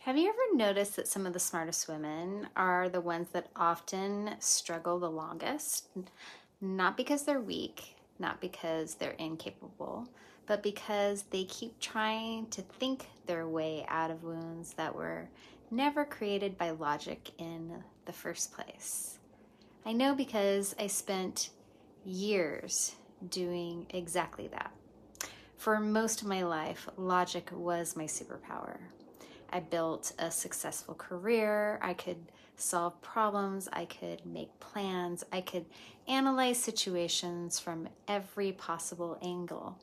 Have you ever noticed that some of the smartest women are the ones that often struggle the longest? Not because they're weak, not because they're incapable, but because they keep trying to think their way out of wounds that were never created by logic in the first place. I know because I spent years doing exactly that. For most of my life, logic was my superpower. I built a successful career. I could solve problems. I could make plans. I could analyze situations from every possible angle.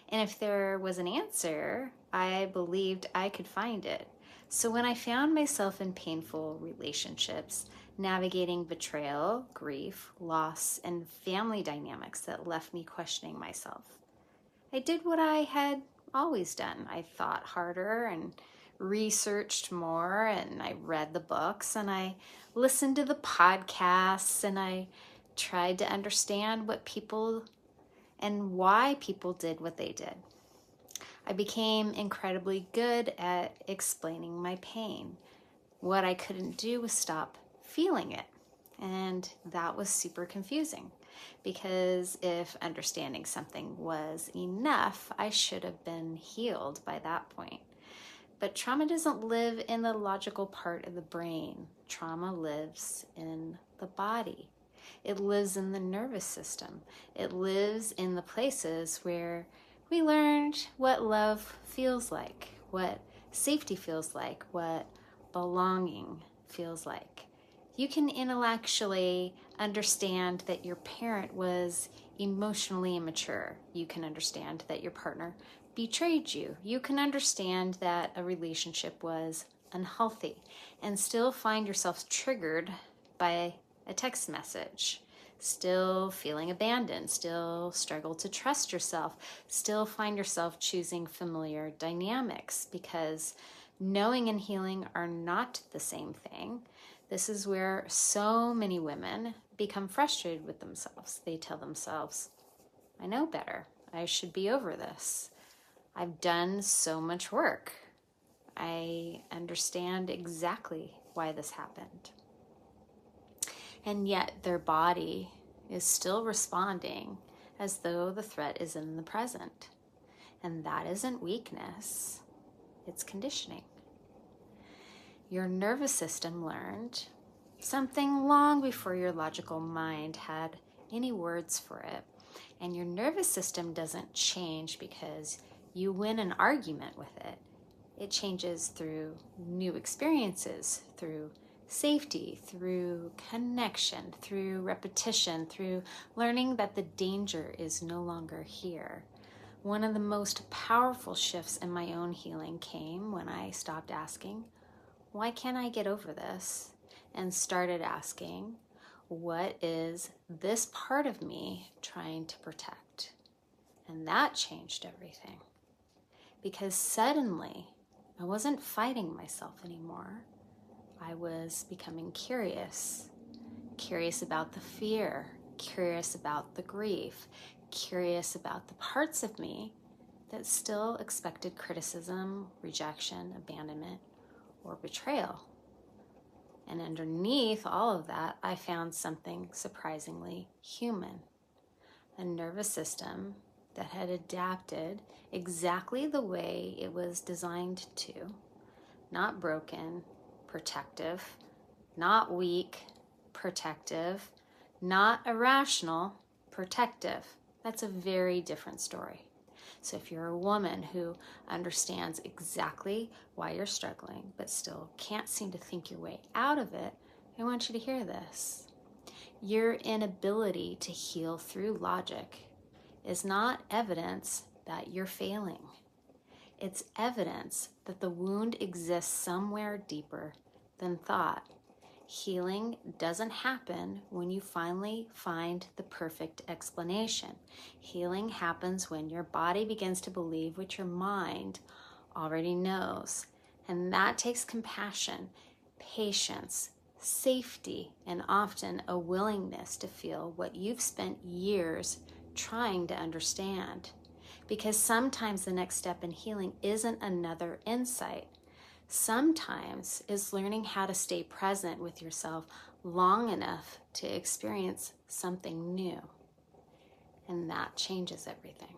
And if there was an answer, I believed I could find it. So when I found myself in painful relationships, navigating betrayal, grief, loss, and family dynamics that left me questioning myself, I did what I had always done. I thought harder and researched more, and I read the books, and I listened to the podcasts, and I tried to understand what people and why people did what they did. I became incredibly good at explaining my pain. What I couldn't do was stop feeling it. And that was super confusing because if understanding something was enough, I should have been healed by that point. But trauma doesn't live in the logical part of the brain. Trauma lives in the body. It lives in the nervous system. It lives in the places where we learned what love feels like, what safety feels like, what belonging feels like. You can intellectually understand that your parent was emotionally immature. You can understand that your partner betrayed you. You can understand that a relationship was unhealthy and still find yourself triggered by a text message, still feeling abandoned, still struggle to trust yourself, still find yourself choosing familiar dynamics because knowing and healing are not the same thing. This is where so many women become frustrated with themselves. They tell themselves, I know better. I should be over this. I've done so much work. I understand exactly why this happened. And yet their body is still responding as though the threat is in the present. And that isn't weakness, it's conditioning. Your nervous system learned something long before your logical mind had any words for it. And your nervous system doesn't change because you win an argument with it. It changes through new experiences, through safety, through connection, through repetition, through learning that the danger is no longer here. One of the most powerful shifts in my own healing came when I stopped asking, why can't I get over this? And started asking, what is this part of me trying to protect? And that changed everything. Because suddenly, I wasn't fighting myself anymore. I was becoming curious. Curious about the fear, curious about the grief, curious about the parts of me that still expected criticism, rejection, abandonment, or betrayal. And underneath all of that, I found something surprisingly human. A nervous system that had adapted exactly the way it was designed to. Not broken, protective, not weak, protective, not irrational, protective. That's a very different story. So if you're a woman who understands exactly why you're struggling, but still can't seem to think your way out of it, I want you to hear this. Your inability to heal through logic is not evidence that you're failing. It's evidence that the wound exists somewhere deeper than thought. Healing doesn't happen when you finally find the perfect explanation. Healing happens when your body begins to believe what your mind already knows. And that takes compassion, patience, safety, and often a willingness to feel what you've spent years trying to understand. Because sometimes the next step in healing isn't another insight. Sometimes it's learning how to stay present with yourself long enough to experience something new. And that changes everything.